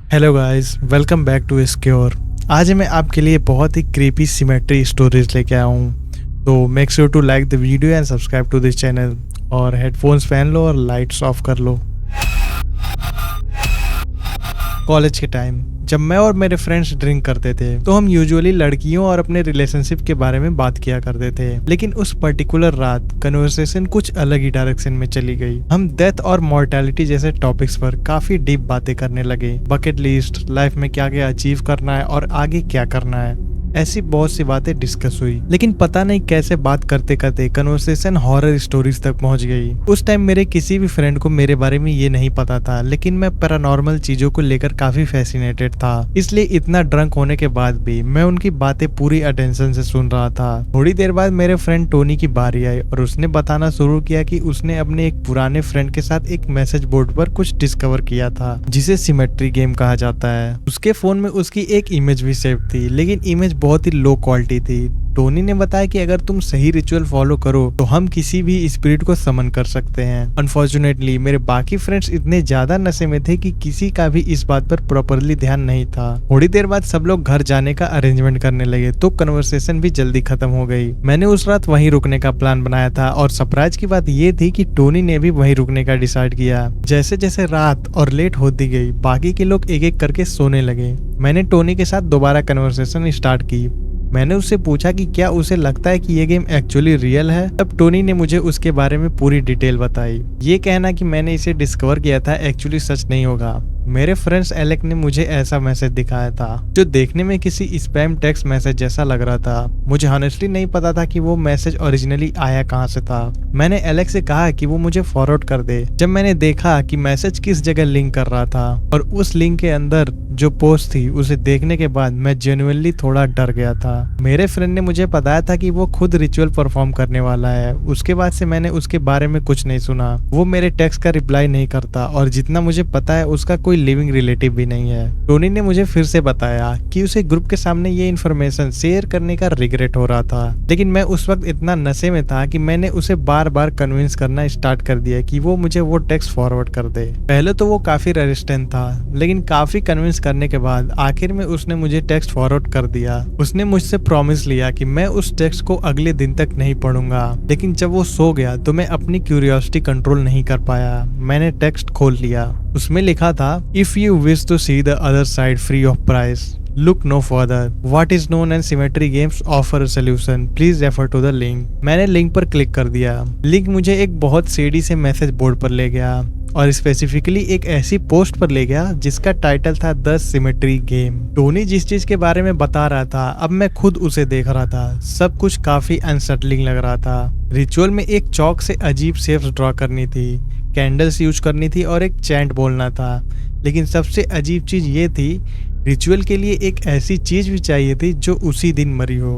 Hello guys, welcome back to स्क्योर। आज मैं आपके लिए बहुत ही क्रीपी सिमेट्री स्टोरीज लेके आया हूँ। तो make sure to like the video and subscribe to this channel. और हेडफोन्स पहन लो और लाइट्स ऑफ कर लो। कॉलेज के टाइम जब मैं और मेरे फ्रेंड्स ड्रिंक करते थे तो हम यूजुअली लड़कियों और अपने रिलेशनशिप के बारे में बात किया करते थे। लेकिन उस पर्टिकुलर रात कन्वर्सेशन कुछ अलग ही डायरेक्शन में चली गई। हम डेथ और मॉर्टेलिटी जैसे टॉपिक्स पर काफी डीप बातें करने लगे। बकेट लिस्ट, लाइफ में क्या क्या अचीव करना है और आगे क्या करना है, ऐसी बहुत सी बातें डिस्कस हुई। लेकिन पता नहीं कैसे बात करते करते कन्वर्सेशन हॉरर स्टोरीज तक पहुंच गई। उस टाइम मेरे किसी भी फ्रेंड को मेरे बारे में ये नहीं पता था, लेकिन मैं पैरानॉर्मल चीजों को लेकर काफी फैसिनेटेड था। इसलिए इतना ड्रंक होने के बाद भी मैं उनकी बातें पूरी अटेंशन से सुन रहा था। थोड़ी देर बाद मेरे फ्रेंड टोनी की बारी आई और उसने बताना शुरू किया कि उसने अपने एक पुराने फ्रेंड के साथ एक मैसेज बोर्ड पर कुछ डिस्कवर किया था जिसे सिमेट्री गेम कहा जाता है। उसके फोन में उसकी एक इमेज भी सेव थी, लेकिन इमेज बहुत ही लो क्वालिटी थी। टोनी ने बताया कि अगर तुम सही रिचुअल फॉलो करो तो हम किसी भी स्पिरिट को समन कर सकते हैं। अनफॉर्चुनेटली मेरे बाकी फ्रेंड्स इतने ज्यादा नशे में थे कि किसी का भी इस बात पर प्रॉपरली ध्यान नहीं था। थोड़ी देर बाद सब लोग घर जाने का अरेंजमेंट करने लगे तो कन्वर्सेशन भी जल्दी खत्म हो गई। मैंने उस रात वहीं रुकने का प्लान बनाया था और सरप्राइज की बात ये थी कि टोनी ने भी वहीं रुकने का डिसाइड किया। जैसे जैसे रात और लेट होती गई बाकी के लोग एक एक करके सोने लगे। मैंने टोनी के साथ दोबारा कन्वर्सेशन स्टार्ट की। मैंने उससे पूछा कि क्या उसे लगता है कि ये गेम एक्चुअली रियल है। तब टोनी ने मुझे उसके बारे में पूरी डिटेल बताई। ये कहना कि मैंने इसे डिस्कवर किया था एक्चुअली सच नहीं होगा। मेरे फ्रेंड्स एलेक ने मुझे ऐसा मैसेज दिखाया था जो देखने में किसी स्पैम टेक्स्ट मैसेज जैसा लग रहा था। मुझे हॉनेस्टली नहीं पता था कि वो मैसेज ओरिजिनली आया कहाँ से था। मैंने एलेक से कहा कि वो मुझे फॉरवर्ड कर दे। जब मैंने देखा कि मैसेज किस जगह लिंक कर रहा था और उस लिंक के अंदर जो पोस्ट थी उसे देखने के बाद मैं जेन्युइनली थोड़ा डर गया था। मेरे फ्रेंड ने मुझे बताया था कि वो खुद रिचुअल परफॉर्म करने वाला है। उसके बाद से मैंने उसके बारे में कुछ नहीं सुना। वो मेरे टेक्स्ट का रिप्लाई नहीं करता और जितना मुझे पता है उसका कोई लिविंग रिलेटिव भी नहीं है। टोनी ने मुझे फिर से बताया कि उसे ग्रुप के सामने ये इन्फॉर्मेशन शेयर करने का रिग्रेट हो रहा था। लेकिन मैं उस वक्त इतना नशे में था कि मैंने उसे बार बार कन्विंस करना स्टार्ट कर दिया कि वो मुझे वो टेक्स्ट फॉरवर्ड कर दे। पहले तो वो काफी रेजिस्टेंट था, लेकिन काफी कन्विंस करने के बाद आखिर में उसने मुझे टेक्स्ट फॉरवर्ड कर दिया। उसने मुझसे प्रॉमिस लिया कि मैं उस टेक्स्ट को अगले दिन तक नहीं पढ़ूंगा। लेकिन जब वो सो गया तो मैं अपनी क्यूरियोसिटी कंट्रोल नहीं कर पाया। मैंने टेक्स्ट खोल लिया। उसमें लिखा था, if you wish to see the other side free of price, look no further. What is known as symmetry games offer a solution. Please refer to the link. मैंने लिंक पर क्लिक कर दिया। Link मुझे एक बहुत CD से message board पर ले गया और स्पेसिफिकली एक ऐसी पोस्ट पर ले गया जिसका टाइटल था द सिमेट्री गेम। टोनी जिस चीज के बारे में बता रहा था अब मैं खुद उसे देख रहा था। सब कुछ काफी अनसेटलिंग लग रहा था। रिचुअल में एक चौक से अजीब शेप्स ड्रॉ करनी थी, कैंडल्स यूज करनी थी और एक चैंट बोलना था। लेकिन सबसे अजीब चीज ये थी, रिचुअल के लिए एक ऐसी चीज भी चाहिए थी जो उसी दिन मरी हो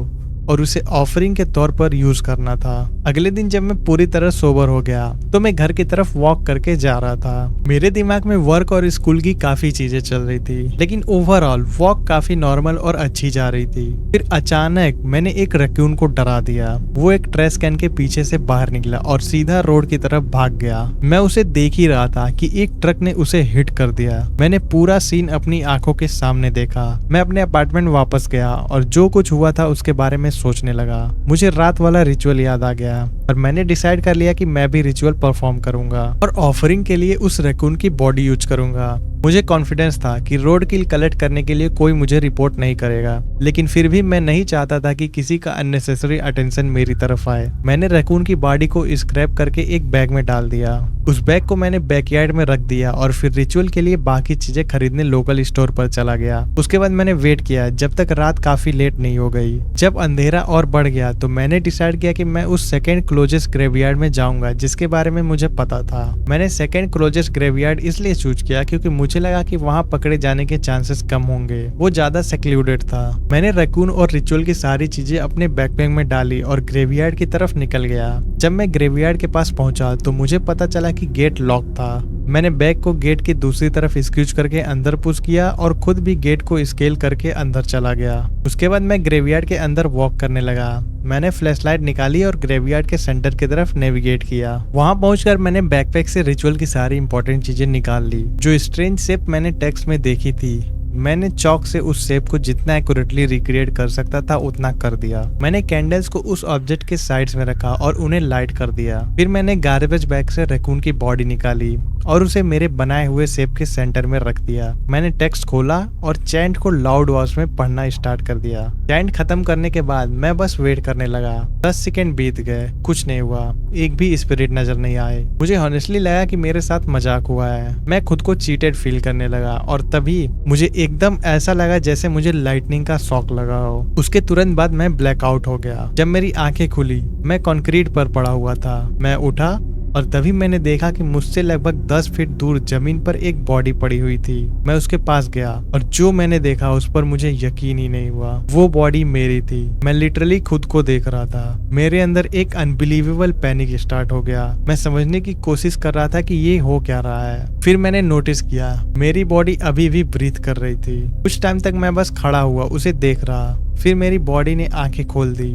और उसे ऑफरिंग के तौर पर यूज करना था। अगले दिन जब मैं पूरी तरह सोबर हो गया तो मैं घर की तरफ वॉक करके जा रहा था। मेरे दिमाग में वर्क और स्कूल की काफी चीजें चल रही थी, लेकिन ओवरऑल वॉक काफी नॉर्मल और अच्छी जा रही थी। फिर अचानक मैंने एक रैकून को डरा दिया। वो एक ट्रैश कैन के पीछे से बाहर निकला और सीधा रोड की तरफ भाग गया। मैं उसे देख ही रहा था कि एक ट्रक ने उसे हिट कर दिया। मैंने पूरा सीन अपनी आंखों के सामने देखा। मैं अपने अपार्टमेंट वापस गया और जो कुछ हुआ था उसके बारे में सोचने लगा। मुझे रात वाला रिचुअल याद आ गया और मैंने डिसाइड कर लिया कि मैं भी रिचुअल परफॉर्म करूंगा और ऑफरिंग के लिए उस रैकून की बॉडी यूज करूंगा। मुझे कॉन्फिडेंस था कि रोड किल कलेक्ट करने के लिए कोई मुझे रिपोर्ट नहीं करेगा, लेकिन फिर भी मैं नहीं चाहता था कि किसी का अननेसेसरी अटेंशन मेरी तरफ आए। मैंने रैकून की बॉडी को स्क्रैप करके एक बैग में डाल दिया। उस बैग को मैंने बैकयार्ड में रख दिया और फिर रिचुअल के लिए बाकी चीजें खरीदने लोकल स्टोर पर चला गया। उसके बाद मैंने वेट किया जब तक रात काफी लेट नहीं हो गई। जब अंधेरा और बढ़ गया तो मैंने डिसाइड किया कि मैं उस सेकेंड क्लोजेस्ट ग्रेवयार्ड में जाऊंगा जिसके बारे में मुझे पता था। मैंने सेकेंड क्लोजेस्ट ग्रेवयार्ड इसलिए चूज किया क्योंकि मुझे लगा कि वहां पकड़े जाने के चांसेस कम होंगे। वो ज्यादा सेक्लूडेड था। मैंने रैकून और रिचुअल की सारी चीजें अपने बैकपैक में डाली और ग्रेवयार्ड की तरफ निकल गया। जब मैं ग्रेवयार्ड के पास पहुंचा तो मुझे पता चला कि गेट लॉक था। मैंने बैग को गेट की दूसरी तरफ स्क्यूज करके अंदर पुश किया और खुद भी गेट को स्केल करके अंदर चला गया। उसके बाद मैं ग्रेवयार्ड के अंदर वॉक करने लगा। मैंने फ्लैशलाइट निकाली और ग्रेवयार्ड के सेंटर की तरफ नेविगेट किया। वहां पहुंचकर मैंने बैकपैक से रिचुअल की सारी इंपॉर्टेंट चीजें निकाल ली। जो स्ट्रेंज शेप मैंने टेक्स्ट में देखी थी, मैंने चौक से उस शेप को जितना एक्यूरेटली रिक्रिएट कर सकता था उतना कर दिया। मैंने कैंडल्स को उस ऑब्जेक्ट के साइड्स में रखा और उन्हें लाइट कर दिया। फिर मैंने गार्बेज बैग से रैकून की बॉडी निकाली और उसे मेरे बनाए हुए शेप के सेंटर में रख दिया। मैंने टेक्स्ट खोला और चैंट को लाउड वॉइस में पढ़ना स्टार्ट कर दिया। चैंट खत्म करने के बाद मैं बस वेट करने लगा। 10 सेकेंड बीत गए, कुछ नहीं हुआ, एक भी स्पिरिट नजर नहीं आए। मुझे ऑनेस्टली लगा कि मेरे साथ मजाक हुआ है। मैं खुद को चीटेड फील करने लगा और तभी मुझे एकदम ऐसा लगा जैसे मुझे लाइटनिंग का शॉक लगा हो। उसके तुरंत बाद मैं ब्लैकआउट हो गया। जब मेरी आंखें खुली, मैं कंक्रीट पर पड़ा हुआ था। मैं उठा और तभी मैंने देखा कि मुझसे लगभग 10 फीट दूर जमीन पर एक बॉडी पड़ी हुई थी। मैं उसके पास गया और जो मैंने देखा उस पर मुझे यकीन ही नहीं हुआ। वो बॉडी मेरी थी। मैं लिटरली खुद को देख रहा था। मेरे अंदर एक अनबिलीवेबल पैनिक स्टार्ट हो गया। मैं समझने की कोशिश कर रहा था कि ये हो क्या रहा है। फिर मैंने नोटिस किया मेरी बॉडी अभी भी ब्रीथ कर रही थी। कुछ टाइम तक मैं बस खड़ा हुआ उसे देख रहा। फिर मेरी बॉडी ने आंखें खोल दी।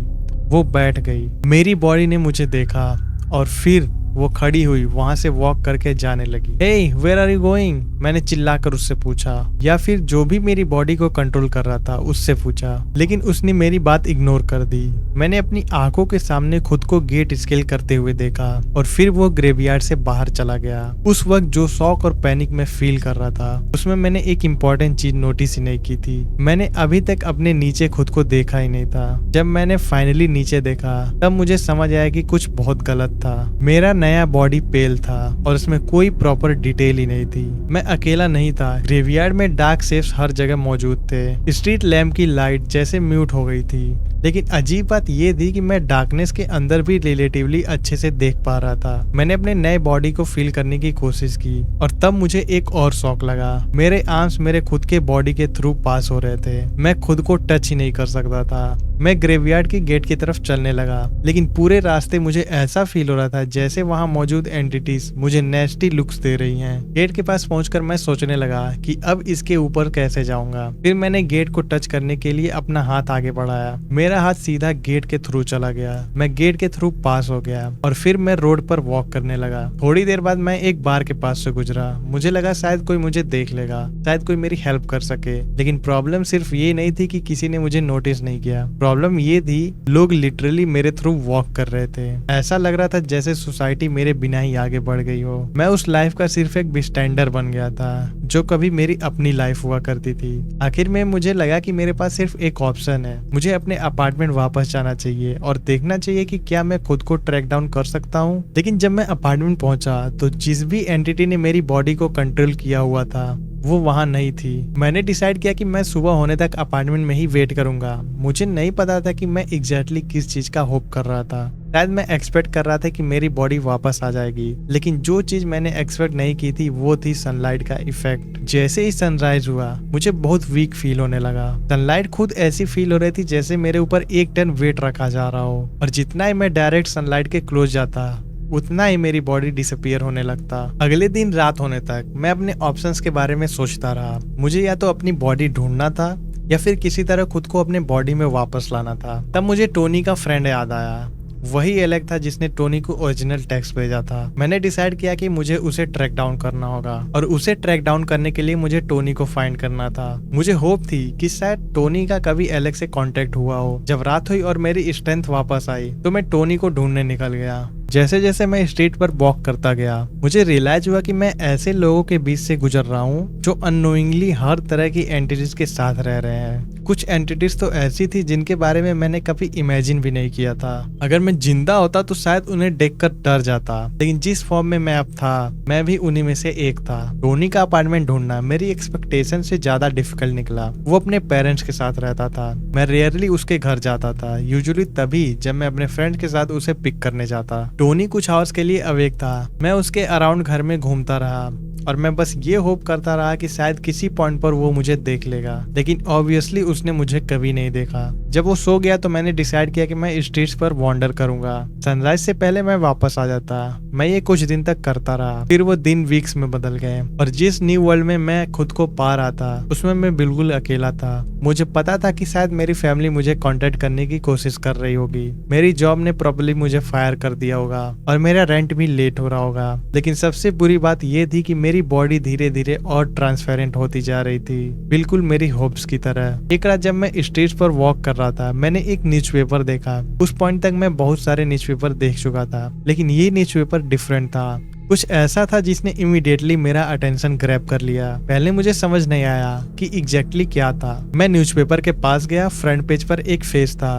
वो बैठ गई। मेरी बॉडी ने मुझे देखा और फिर वो खड़ी हुई वहां से वॉक करके जाने लगी। हे, वेयर आर यू गोइंग? मैंने चिल्लाकर उससे पूछा, या फिर जो भी मेरी बॉडी को कंट्रोल कर रहा था उससे पूछा, लेकिन उसने मेरी बात इग्नोर कर दी। मैंने अपनी आंखों के सामने खुद को गेट स्केल करते हुए देखा और फिर वो ग्रेवयार्ड से बाहर चला गया। उस वक्त जो शॉक और पैनिक में फील कर रहा था उसमें मैंने एक इम्पोर्टेंट चीज नोटिस ही नहीं की थी। मैंने अभी तक अपने नीचे खुद को देखा ही नहीं था। जब मैंने फाइनली नीचे देखा तब मुझे समझ आया कि कुछ बहुत गलत था। मेरा नया बॉडी पेल था और उसमें कोई प्रॉपर डिटेल ही नहीं थी। मैं अकेला नहीं था। ग्रेवयार्ड में डार्क शेप्स हर जगह मौजूद थे। स्ट्रीट लैम्प की लाइट जैसे म्यूट हो गई थी। लेकिन अजीब बात यह थी कि मैं डार्कनेस के अंदर भी रिलेटिवली अच्छे से देख पा रहा था। मैंने अपने नए बॉडी को फील करने की कोशिश की और तब मुझे एक और शॉक लगा। मेरे आर्म्स मेरे खुद के बॉडी के थ्रू पास हो रहे थे। मैं खुद को टच ही नहीं कर सकता था। मैं ग्रेवयार्ड की गेट की तरफ चलने लगा, लेकिन पूरे रास्ते मुझे ऐसा फील हो रहा था जैसे वहां मौजूद एंटिटीज मुझे नेस्टी लुक्स दे रही हैं। गेट के पास पहुंचकर मैं सोचने लगा कि अब इसके ऊपर कैसे जाऊंगा। फिर मैंने गेट को टच करने के लिए अपना हाथ आगे बढ़ाया। मेरा हाथ सीधा गेट के थ्रू चला गया। मैं गेट के थ्रू पास हो गया और फिर मैं रोड पर वॉक करने लगा। थोड़ी देर बाद मैं एक बार के पास से गुजरा। मुझे लगा शायद कोई मुझे देख लेगा, शायद कोई मेरी हेल्प कर सके। लेकिन प्रॉब्लम सिर्फ ये नहीं थी कि किसी ने मुझे नोटिस नहीं किया। प्रॉब्लम ये थी लोग लिटरली मेरे थ्रू वॉक कर रहे थे। ऐसा लग रहा था जैसे सोसाइटी मेरे बिना ही आगे बढ़ गई हो। मैं उस लाइफ का सिर्फ एक बिस्टैंडर बन गया था जो कभी मेरी अपनी लाइफ हुआ करती थी। आखिर में मुझे लगा कि मेरे पास सिर्फ एक ऑप्शन है। मुझे अपने अपार्टमेंट वापस जाना चाहिए और देखना चाहिए कि क्या मैं खुद को ट्रैक डाउन कर सकता हूँ। लेकिन जब मैं अपार्टमेंट पहुंचा तो जिस भी एंटिटी ने मेरी बॉडी को कंट्रोल किया हुआ था वो वहां नहीं थी। मैंने डिसाइड किया कि मैं सुबह होने तक अपार्टमेंट में ही वेट करूंगा। मुझे नहीं पता था कि मैं एग्जैक्टली किस चीज का होप कर रहा था। शायद मैं एक्सपेक्ट कर रहा था कि मेरी बॉडी वापस आ जाएगी, लेकिन जो चीज मैंने एक्सपेक्ट नहीं की थी वो थी सनलाइट का इफेक्ट। जैसे ही सनराइज हुआ मुझे बहुत वीक फील होने लगा। सनलाइट खुद ऐसी फील हो रही थी जैसे मेरे ऊपर 1 टन वेट रखा जा रहा हो, और जितना ही मैं डायरेक्ट सनलाइट के क्लोज जाता उतना ही मेरी बॉडी डिसअपियर होने लगता। अगले दिन रात होने तक मैं अपने ऑप्शंस के बारे में सोचता रहा। मुझे या तो अपनी बॉडी ढूंढना था या फिर किसी तरह खुद को अपने बॉडी में वापस लाना था। तब मुझे टोनी का फ्रेंड याद आया। वही एलेक था जिसने टोनी को ओरिजिनल टेक्स्ट भेजा था। मैंने डिसाइड किया कि मुझे उसे ट्रैक डाउन करना होगा, और उसे ट्रैक डाउन करने के लिए मुझे टोनी को फाइंड करना था। मुझे होप थी कि शायद टोनी का कभी एलेक से कांटेक्ट हुआ हो। जब रात हुई और मेरी स्ट्रेंथ वापस आई तो मैं टोनी को ढूंढने निकल गया। जैसे जैसे मैं स्ट्रीट पर वॉक करता गया मुझे रियलाइज हुआ कि मैं ऐसे लोगों के बीच से गुजर रहा हूँ जो अननोइंगली हर तरह की एंटिटीज के साथ रह रहे हैं। कुछ एंटिटीज तो ऐसी थी जिनके बारे में मैंने कभी इमेजिन भी नहीं किया था। अगर मैं जिंदा होता तो शायद उन्हें देखकर डर जाता, लेकिन जिस फॉर्म में मैं अब था मैं भी उन्हीं में से एक था। टोनी का अपार्टमेंट ढूंढना मेरी एक्सपेक्टेशन से ज्यादा डिफिकल्ट निकला। वो अपने पेरेंट्स के साथ रहता था। मैं रेयरली उसके घर जाता था, यूजुअली तभी जब मैं अपने फ्रेंड के साथ उसे पिक करने जाता। टोनी कुछ आवर्स के लिए अवेक था। मैं उसके अराउंड घर में घूमता रहा और मैं बस ये होप करता रहा कि शायद किसी पॉइंट पर वो मुझे देख लेगा, लेकिन ऑब्वियसली उसने मुझे कभी नहीं देखा। जब वो सो गया तो मैंने डिसाइड किया कि मैं स्ट्रीट्स पर वॉन्डर करूंगा। सनराइज से पहले मैं वापस आ जाता। मैं ये कुछ दिन तक करता रहा, फिर वो दिन वीक्स में बदल गए और जिस न्यू वर्ल्ड में मैं खुद को पा रहा था उसमें मैं बिल्कुल अकेला था। मुझे पता था कि शायद मेरी फैमिली मुझे कांटेक्ट करने की कोशिश कर रही होगी, मेरी जॉब ने प्रॉब्लली मुझे फायर कर दिया होगा और मेरा रेंट भी लेट हो रहा होगा। लेकिन सबसे बुरी बात यह थी कि मेरी बॉडी धीरे धीरे और ट्रांसपेरेंट होती जा रही थी, बिल्कुल मेरी होप्स की तरह। एक रात जब मैं स्ट्रीट पर वॉक कर रहा था मैंने एक न्यूज़पेपर देखा। उस पॉइंट तक मैं बहुत सारे न्यूज़पेपर देख चुका था, लेकिन ये न्यूज़पेपर डिफरेंट था। कुछ ऐसा था जिसने इमीडिएटली मेरा अटेंशन ग्रैब कर लिया। पहले मुझे समझ नहीं आया कि एग्जैक्टली क्या था। मैं न्यूज़पेपर के पास गया, फ्रंट पेज पर एक फेस था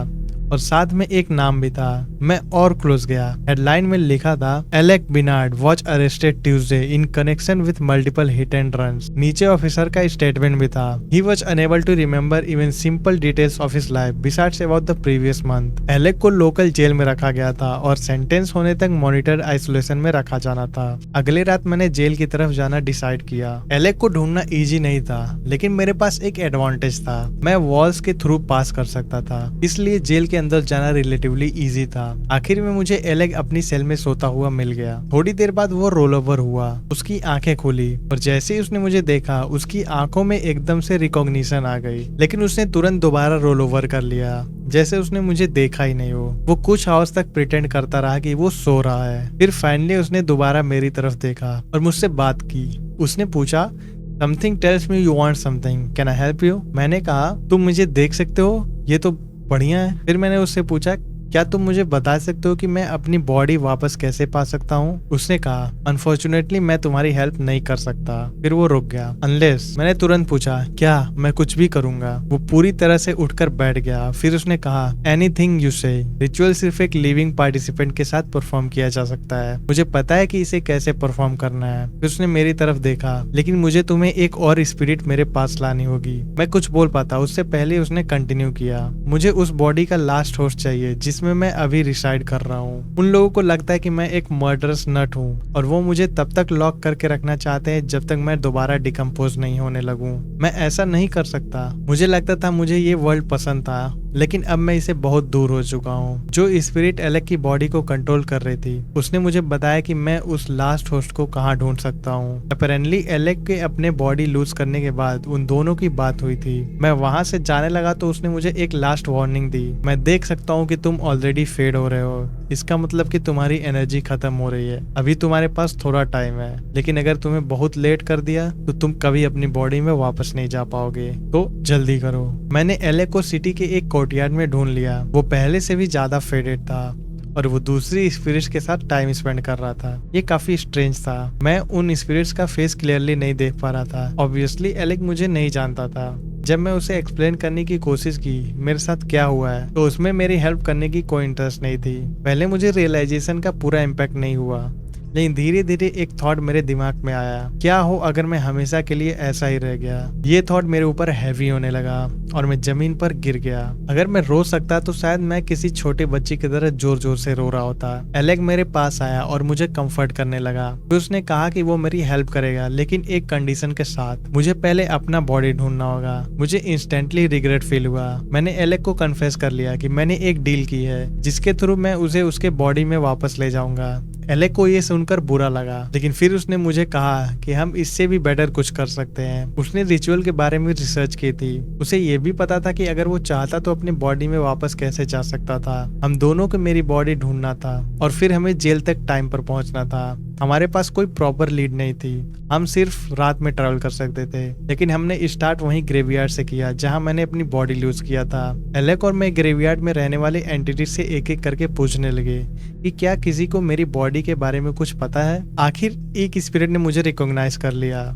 और साथ में एक नाम भी था। मैं और क्लोज गया। हेडलाइन में लिखा था Alec Binard was arrested Tuesday in connection with multiple hit and runs. नीचे ऑफिसर का स्टेटमेंट भी था। He was unable to remember even simple details of his life besides about the previous month. Alec को local jail में रखा गया था और सेंटेंस होने तक मॉनिटर आइसोलेशन में रखा जाना था। अगले रात मैंने जेल की तरफ जाना डिसाइड किया। एलेक को ढूंढना इजी नहीं था, लेकिन मेरे पास एक एडवांटेज था। मैं वॉल्स के थ्रू पास कर सकता था, इसलिए जेल के अंदर जाना रिलेटिवली इजी था। आखिर में मुझे एलेक अपनी सेल में सोता हुआ मिल गया। थोड़ी देर बाद वो रोल ओवर हुआ, उसकी आंखें खुली और जैसे ही उसने मुझे देखा उसकी आंखों में एकदम से रिकॉग्निशन आ गई, लेकिन उसने तुरंत दोबारा रोल ओवर कर लिया जैसे उसने मुझे देखा ही नहीं हो। वो कुछ आवर्स तक प्रिटेंड करता रहा कि वो सो रहा है। फिर फाइनली उसने दोबारा मेरी तरफ देखा और मुझसे बात की। उसने पूछा something tells me you want something, can I help you? मैंने कहा तुम मुझे देख सकते हो, ये तो बढ़िया है। फिर मैंने उससे पूछा क्या तुम मुझे बता सकते हो कि मैं अपनी बॉडी वापस कैसे पा सकता हूँ? उसने कहा अनफॉर्चुनेटली मैं तुम्हारी हेल्प नहीं कर सकता। फिर वो रुक गया। अनलेस। मैंने तुरंत पूछा क्या मैं कुछ भी करूंगा? वो पूरी तरह से उठकर बैठ गया। फिर उसने कहा एनीथिंग यू से। रिचुअल सिर्फ एक लिविंग पार्टिसिपेंट के साथ परफॉर्म किया जा सकता है, मुझे पता है कि इसे कैसे परफॉर्म करना है। फिर उसने मेरी तरफ देखा, लेकिन मुझे तुम्हें एक और स्पिरिट मेरे पास लानी होगी। मैं कुछ बोल पाता उससे पहले उसने कंटिन्यू किया, मुझे उस बॉडी का लास्ट होस्ट चाहिए जिसमें मैं अभी रिसाइड कर रहा हूँ। उन लोगों को लगता है कि मैं एक मर्डरस नट हूँ और वो मुझे तब तक लॉक करके रखना चाहते हैं जब तक मैं दोबारा डिकम्पोज नहीं होने लगूं। मैं ऐसा नहीं कर सकता। मुझे लगता था मुझे ये वर्ल्ड पसंद था, लेकिन अब मैं इसे बहुत दूर हो चुका हूँ। जो स्पिरिट एलेक की बॉडी को कंट्रोल कर रही थी उसने मुझे बताया कि मैं उस लास्ट होस्ट को कहाँ ढूंढ सकता हूँ। अपेरेंटली एलेक के अपने बॉडी लूज करने के बाद उन दोनों की बात हुई थी। मैं वहां से जाने लगा तो उसने मुझे एक लास्ट वार्निंग दी। मैं देख सकता हूँ कि तुम ऑलरेडी फेड हो रहे हो, इसका मतलब कि तुम्हारी एनर्जी खत्म हो रही है। अभी तुम्हारे पास थोड़ा टाइम है, लेकिन अगर तुम्हें बहुत लेट कर दिया तो तुम कभी अपनी बॉडी में वापस नहीं जा पाओगे, तो जल्दी करो। मैंने एलेक को सिटी के एक कोर्टयार्ड में ढूंढ लिया। वो पहले से भी ज्यादा फेडेड था और वो दूसरी स्पिरिट्स के साथ टाइम स्पेंड कर रहा था। ये काफी स्ट्रेंज था। मैं उन स्पिरिट्स का फेस क्लियरली नहीं देख पा रहा था। ऑब्वियसली एलेक मुझे नहीं जानता था। जब मैं उसे एक्सप्लेन करने की कोशिश की मेरे साथ क्या हुआ है, तो उसमें मेरी हेल्प करने की कोई इंटरेस्ट नहीं थी। पहले मुझे रियलाइजेशन का पूरा इम्पैक्ट नहीं हुआ, लेकिन धीरे धीरे एक थॉट मेरे दिमाग में आया, क्या हो अगर मैं हमेशा के लिए ऐसा ही रह गया। ये थॉट मेरे ऊपर हैवी होने लगा और मैं जमीन पर गिर गया। अगर मैं रो सकता तो शायद मैं किसी छोटे बच्चे की तरह जोर जोर से रो रहा होता। एलेक मेरे पास आया और मुझे कंफर्ट करने लगा। फिर उसने कहा कि वो मेरी हेल्प करेगा, लेकिन एक कंडीशन के साथ। मुझे पहले अपना बॉडी ढूंढना होगा। मुझे इंस्टेंटली रिग्रेट फील हुआ। मैंने एलेक को कन्फेस कर लिया कि मैंने एक डील की है जिसके थ्रू मैं उसे उसके बॉडी में वापस ले जाऊंगा। एलेक को ये सुनकर बुरा लगा, लेकिन फिर उसने मुझे कहा कि हम इससे भी बेटर कुछ कर सकते हैं। उसने रिचुअल के बारे में रिसर्च की थी। उसे ये भी पता था कि अगर वो चाहता तो अपनी बॉडी में वापस कैसे जा सकता था। हम दोनों को मेरी बॉडी ढूंढना था और फिर हमें जेल तक टाइम पर पहुंचना था। हमारे पास कोई प्रॉपर लीड नहीं थी, हम सिर्फ रात में ट्रैवल कर सकते थे। लेकिन हमने स्टार्ट वहीं ग्रेवयार्ड से किया जहां मैंने अपनी बॉडी लूज किया था। एलेक और मैं ग्रेवयार्ड में रहने वाले एंटिटी से एक एक करके पूछने लगे कि क्या किसी को मेरी बॉडी के बारे में कुछ पता है। आखिर एक स्पिरिट ने मुझे रिकॉग्नाइज कर लिया।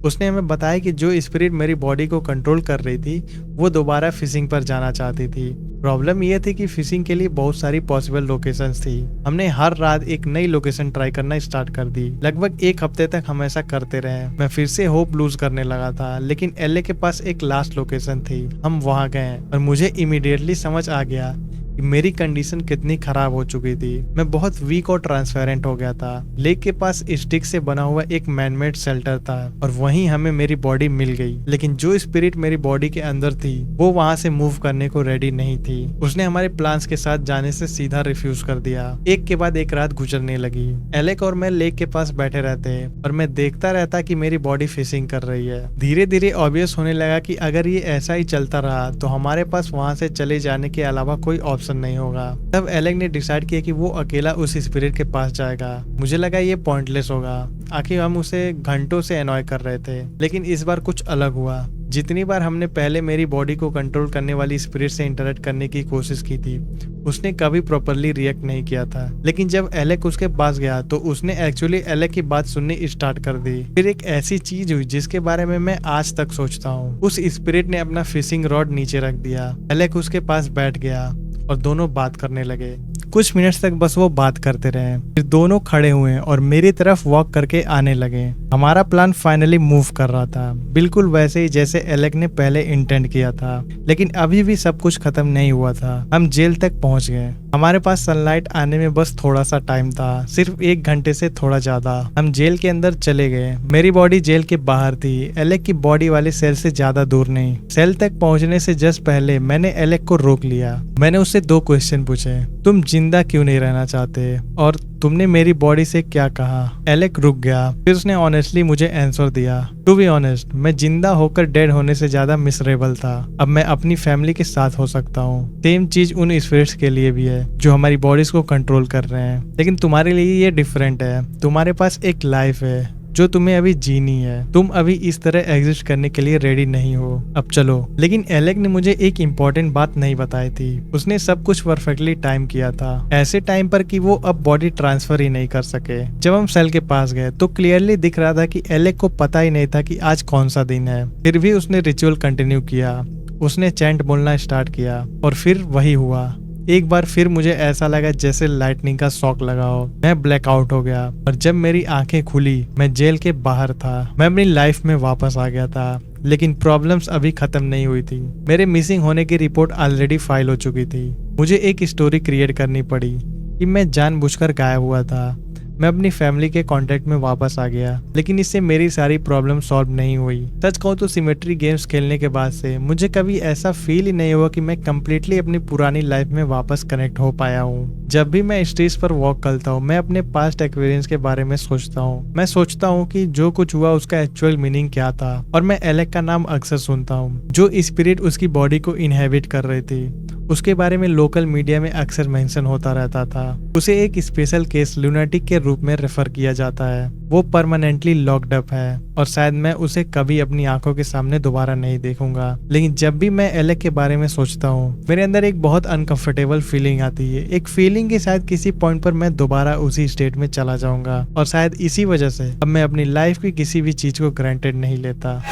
उसने हमें बताया कि जो स्पिरिट मेरी बॉडी को कंट्रोल कर रही थी वो दोबारा फिशिंग पर जाना चाहती थी। प्रॉब्लम ये थी कि फिशिंग के लिए बहुत सारी पॉसिबल लोकेशंस थी। हमने हर रात एक नई लोकेशन ट्राई करना स्टार्ट कर दी। लगभग एक हफ्ते तक हम ऐसा करते रहे। मैं फिर से होप लूज करने लगा था, लेकिन एले के पास एक लास्ट लोकेशन थी। हम वहां गए और मुझे इमीडिएटली समझ आ गया कि मेरी कंडीशन कितनी खराब हो चुकी थी। मैं बहुत वीक और ट्रांसपेरेंट हो गया था। लेक के पास स्टिक से बना हुआ एक मैनमेड शेल्टर था और वहीं हमें मेरी बॉडी मिल गई। लेकिन जो स्पिरिट मेरी बॉडी के अंदर थी वो वहां से मूव करने को रेडी नहीं थी। उसने हमारे प्लान्स के साथ जाने से सीधा रिफ्यूज कर दिया। एक के बाद एक रात गुजरने लगी। एलेक और मैं लेक के पास बैठे रहते और मैं देखता रहता कि मेरी बॉडी फिशिंग कर रही है। धीरे धीरे ऑब्वियस होने लगा कि अगर ये ऐसा ही चलता रहा तो हमारे पास वहां से चले जाने के अलावा कोई ऑप्शन नहीं होगा। तब एलेक ने डिसाइड किया कि वो अकेला उस स्पिरिट के पास जाएगा। मुझे लगा ये पॉइंटलेस होगा, आखिर हम उसे घंटों से एनॉय कर रहे थे। लेकिन इस बार कुछ अलग हुआ। जितनी बार हमने पहले मेरी बॉडी को कंट्रोल करने वाली स्पिरिट से इंटरेक्ट करने की कोशिश की थी, उसने कभी प्रॉपरली रिएक्ट नहीं किया था। लेकिन जब एलेक उसके पास गया तो उसने एक्चुअली एलेक की बात सुननी स्टार्ट कर दी। फिर एक ऐसी चीज हुई जिसके बारे में मैं आज तक सोचता हूँ। उस स्पिरिट ने अपना फिशिंग रॉड नीचे रख दिया। एलेक उसके पास बैठ गया और दोनों बात करने लगे। कुछ मिनट्स तक बस वो बात करते रहे। फिर दोनों खड़े हुए और मेरी तरफ वॉक करके आने लगे। हमारा प्लान फाइनली मूव कर रहा था, बिल्कुल वैसे ही जैसे एलेक ने पहले इंटेंड किया था। लेकिन अभी भी सब कुछ खत्म नहीं हुआ था। हम जेल तक पहुंच गए। हमारे पास सनलाइट आने में बस थोड़ा सा टाइम था, सिर्फ 1 घंटे से थोड़ा ज्यादा। हम जेल के अंदर चले गए। मेरी बॉडी जेल के बाहर थी, एलेक की बॉडी वाले सेल से ज्यादा दूर नहीं। सेल तक पहुंचने से जस्ट पहले मैंने एलेक को रोक लिया। मैंने उससे 2 क्वेश्चन पूछे। तुम जिंदा क्यों नहीं रहना चाहते और तुमने मेरी बॉडी से क्या कहा? एलेक रुक गया। फिर उसने ऑनेस्टली मुझे आंसर दिया। टू बी ऑनेस्ट, मैं जिंदा होकर डेड होने से ज्यादा मिसरेबल था। अब मैं अपनी फैमिली के साथ हो सकता हूँ। सेम चीज उन स्पिरिट्स के लिए भी है जो हमारी बॉडीज को कंट्रोल कर रहे हैं। लेकिन तुम्हारे लिए ये डिफरेंट है। तुम्हारे पास एक लाइफ है जो तुम्हें अभी जीनी है। तुम अभी इस तरह एग्जिस्ट करने के लिए रेडी नहीं हो। अब चलो। लेकिन एलेक ने मुझे एक इम्पोर्टेंट बात नहीं बताई थी। उसने सब कुछ परफेक्टली टाइम किया था, ऐसे टाइम पर कि वो अब बॉडी ट्रांसफर ही नहीं कर सके। जब हम सेल के पास गए तो क्लियरली दिख रहा था कि एलेक को पता ही नहीं था कि आज कौन सा दिन है। फिर भी उसने रिचुअल कंटिन्यू किया। उसने चैंट बोलना स्टार्ट किया और फिर वही हुआ। एक बार फिर मुझे ऐसा लगा जैसे लाइटनिंग का शॉक लगा हो। मैं ब्लैकआउट हो गया और जब मेरी आंखें खुली मैं जेल के बाहर था। मैं अपनी लाइफ में वापस आ गया था। लेकिन प्रॉब्लम्स अभी खत्म नहीं हुई थी। मेरे मिसिंग होने की रिपोर्ट ऑलरेडी फाइल हो चुकी थी। मुझे एक स्टोरी क्रिएट करनी पड़ी कि मैं जानबूझकर गायब हुआ था। मैं अपनी फैमिली के कांटेक्ट में वापस आ गया। लेकिन इससे मेरी सारी प्रॉब्लम सॉल्व नहीं हुई। सच कहूँ तो सिमेट्री गेम्स खेलने के बाद से मुझे कभी ऐसा फील ही नहीं हुआ कि मैं कम्प्लीटली अपनी पुरानी लाइफ में वापस कनेक्ट हो पाया हूँ। जब भी मैं स्टेज पर वॉक करता हूँ मैं अपने पास्ट एक्सपीरियंस के बारे में सोचता हूँ। मैं सोचता हूँ कि जो कुछ हुआ उसका एक्चुअल मीनिंग क्या था। और मैं एलेक का नाम अक्सर सुनता हूँ, जो स्पिरिट उसकी बॉडी को इनहेबिट कर रही थी। उसके बारे में लोकल मीडिया में अक्सर मेंशन होता रहता था। उसे एक स्पेशल केस लूनाटिक के रूप में रेफर किया जाता है। वो परमानेंटली लॉक्ड अप है और शायद मैं उसे कभी अपनी आंखों के सामने दोबारा नहीं देखूंगा। लेकिन जब भी मैं एलेक के बारे में सोचता हूँ मेरे अंदर एक बहुत अनकंफर्टेबल फीलिंग आती है। एक फीलिंग कि शायद किसी पॉइंट पर मैं दोबारा उसी स्टेट में चला जाऊंगा। और शायद इसी वजह से अब मैं अपनी लाइफ की किसी भी चीज को ग्रांटेड नहीं लेता।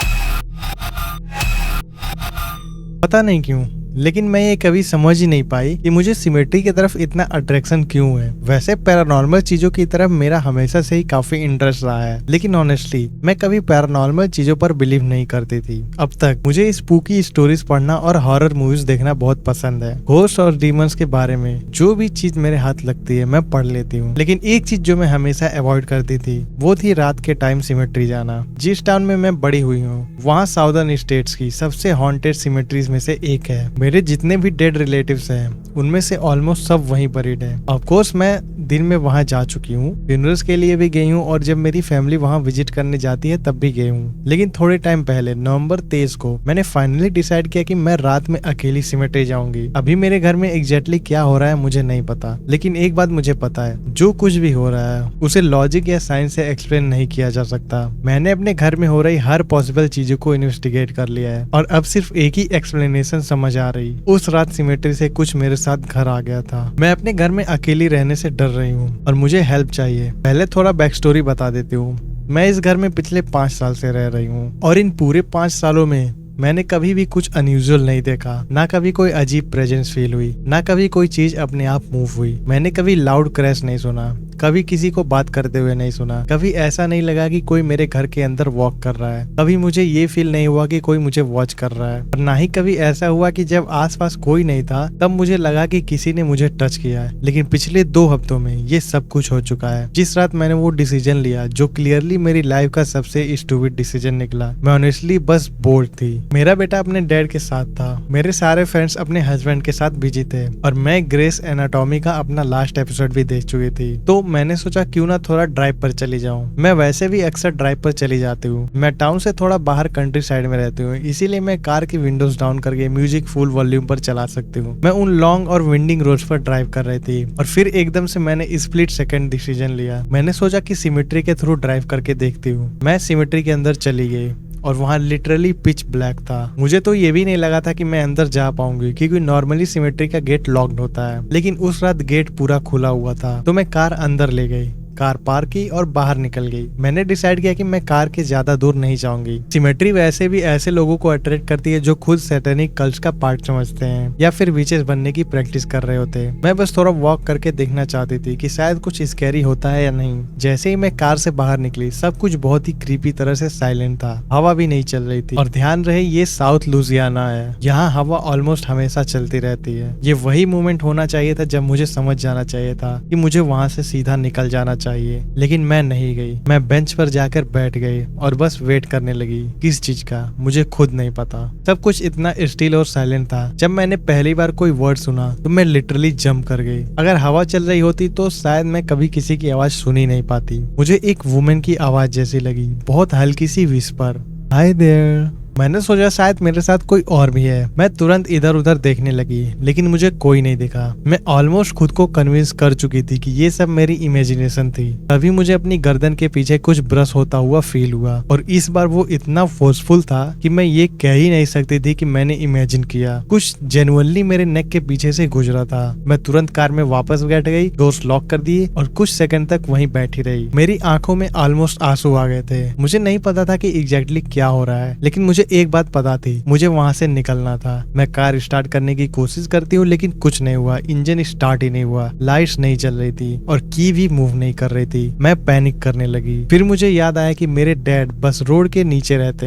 पता नहीं क्यों, लेकिन मैं ये कभी समझ ही नहीं पाई कि मुझे सिमेट्री की तरफ इतना अट्रैक्शन क्यों है। वैसे पैरानॉर्मल चीजों की तरफ मेरा हमेशा से ही काफी इंटरेस्ट रहा है, लेकिन ऑनेस्टली मैं कभी पैरानॉर्मल चीजों पर बिलीव नहीं करती थी अब तक। मुझे स्पूकी स्टोरीज पढ़ना और हॉरर मूवीज देखना बहुत पसंद है। घोस्ट और डीमंस के बारे में जो भी चीज मेरे हाथ लगती है मैं पढ़ लेती हूँ। लेकिन एक चीज जो मैं हमेशा अवॉइड करती थी वो थी रात के टाइम सिमेट्री जाना। जिस टाउन में मैं बड़ी हुई हूँ वहाँ साउदर्न स्टेट्स की सबसे हॉन्टेड सिमेट्रीज में से एक है। मेरे जितने भी डेड रिलेटिव्स हैं उनमें से ऑलमोस्ट सब वहीं बरीड हैं। ऑफ कोर्स मैं दिन में वहां जा चुकी हूँ, फ्यूनरल्स के लिए भी गई हूँ और जब मेरी फैमिली वहां विजिट करने जाती है तब भी गई हूँ। लेकिन थोड़े टाइम पहले नवंबर 23 को मैंने फाइनली डिसाइड किया कि मैं रात में अकेली सिमेट्री जाऊंगी। अभी मेरे घर में एग्जैक्टली क्या हो रहा है मुझे नहीं पता, लेकिन एक बात मुझे पता है, जो कुछ भी हो रहा है उसे लॉजिक या साइंस से एक्सप्लेन नहीं किया जा सकता। मैंने अपने घर में हो रही हर पॉसिबल चीजों को इन्वेस्टिगेट कर लिया है और अब सिर्फ एक ही एक्सप्लेनेशन समझ आ रही। उस रात सिमेट्री से कुछ मेरे साथ घर आ गया था। मैं अपने घर में अकेली रहने से डर रही हूँ और मुझे हेल्प चाहिए। पहले थोड़ा बैक स्टोरी बता देती हूँ। मैं इस घर में पिछले 5 साल से रह रही हूँ और इन पूरे 5 सालों में मैंने कभी भी कुछ अनयूजुअल नहीं देखा। ना कभी कोई अजीब प्रेजेंस फील हुई, ना कभी कोई चीज अपने आप मूव हुई। मैंने कभी लाउड क्रैश नहीं सुना, कभी किसी को बात करते हुए नहीं सुना, कभी ऐसा नहीं लगा कि कोई मेरे घर के अंदर वॉक कर रहा है, कभी मुझे ये फील नहीं हुआ कि कोई मुझे वॉच कर रहा है, और ना ही कभी ऐसा हुआ कि जब आसपास कोई नहीं था तब मुझे लगा कि किसी ने मुझे टच किया है। लेकिन पिछले 2 हफ्तों में ये सब कुछ हो चुका है। जिस रात मैंने वो डिसीजन लिया जो क्लियरली मेरी लाइफ का सबसे स्टूपिड डिसीजन निकला, मैं ऑनेस्टली बस बोर्ड थी। मेरा बेटा अपने डैड के साथ था, मेरे सारे फ्रेंड्स अपने हस्बैंड के साथ बिजी थे, और मैं ग्रेस एनाटॉमी का अपना लास्ट एपिसोड भी देख चुकी थी। तो मैंने सोचा क्यों ना थोड़ा ड्राइव पर चली जाऊं। मैं वैसे भी अक्सर ड्राइव पर चली जाती हूँ। मैं टाउन से थोड़ा बाहर कंट्री साइड में रहती हूँ, इसीलिए मैं कार की विंडोज डाउन करके म्यूजिक फुल वॉल्यूम पर चला सकती हूँ। मैं उन लॉन्ग और विंडिंग रोड्स पर ड्राइव कर रही थी, और फिर एकदम से मैंने स्प्लिट सेकंड डिसीजन लिया। मैंने सोचा कि सिमेट्री के थ्रू ड्राइव करके देखती हूँ। मैं सिमेट्री के अंदर चली गई, और वहाँ लिटरली पिच ब्लैक था। मुझे तो ये भी नहीं लगा था कि मैं अंदर जा पाऊंगी, क्योंकि नॉर्मली सिमेट्री का गेट लॉक्ड होता है, लेकिन उस रात गेट पूरा खुला हुआ था। तो मैं कार अंदर ले गई, कार पार्क की और बाहर निकल गई। मैंने डिसाइड किया कि मैं कार के ज्यादा दूर नहीं जाऊंगी। सिमेट्री वैसे भी ऐसे लोगों को अट्रैक्ट करती है जो खुद सैटेनिक कल्ट का पार्ट समझते हैं या फिर विचेस बनने की प्रैक्टिस कर रहे होते हैं। मैं बस थोड़ा वॉक करके देखना चाहती थी कि शायद कुछ स्कैरी होता है या नहीं। जैसे ही मैं कार से बाहर निकली, सब कुछ बहुत ही क्रीपी तरह से साइलेंट था। हवा भी नहीं चल रही थी, और ध्यान रहे ये साउथ लुजियाना है, यहाँ हवा ऑलमोस्ट हमेशा चलती रहती है। ये वही मोमेंट होना चाहिए था जब मुझे समझ जाना चाहिए था कि मुझे वहाँ से सीधा निकल जाना चाहिए, लेकिन मैं नहीं गई। मैं बेंच पर जाकर बैठ गई और बस वेट करने लगी। किस चीज का मुझे खुद नहीं पता। सब कुछ इतना स्टिल और साइलेंट था। जब मैंने पहली बार कोई वर्ड सुना तो मैं लिटरली जंप कर गई। अगर हवा चल रही होती तो शायद मैं कभी किसी की आवाज सुन ही नहीं पाती। मुझे एक वुमेन की आवाज जैसी लगी, बहुत हल्की सी विस्पर, हाय देयर। मैंने सोचा शायद मेरे साथ कोई और भी है। मैं तुरंत इधर उधर देखने लगी, लेकिन मुझे कोई नहीं दिखा। मैं ऑलमोस्ट खुद को कन्विंस कर चुकी थी कि ये सब मेरी इमेजिनेशन थी। तभी मुझे अपनी गर्दन के पीछे कुछ ब्रश होता हुआ फील हुआ, और इस बार वो इतना फोर्सफुल था कि मैं ये कह ही नहीं सकती थी कि मैंने इमेजिन किया। कुछ जेन्युइनली मेरे नेक के पीछे से गुजरा था। मैं तुरंत कार में वापस बैठ गई, डोर्स लॉक कर दिए और कुछ सेकंड तक वहीं बैठी रही। मेरी आंखों में ऑलमोस्ट आंसू आ गए थे। मुझे नहीं पता था कि एग्जैक्टली क्या हो रहा है, लेकिन मुझे एक बात पता थी, मुझे वहां से निकलना था। मैं कार स्टार्ट करने की कोशिश करती हूँ, लेकिन कुछ नहीं हुआ। इंजन स्टार्ट ही नहीं हुआ, लाइट्स नहीं चल रही थी, और की भी मूव नहीं कर रही थी। मैं पैनिक करने लगी। फिर मुझे याद आया कि मेरे डैड बस रोड के नीचे रहते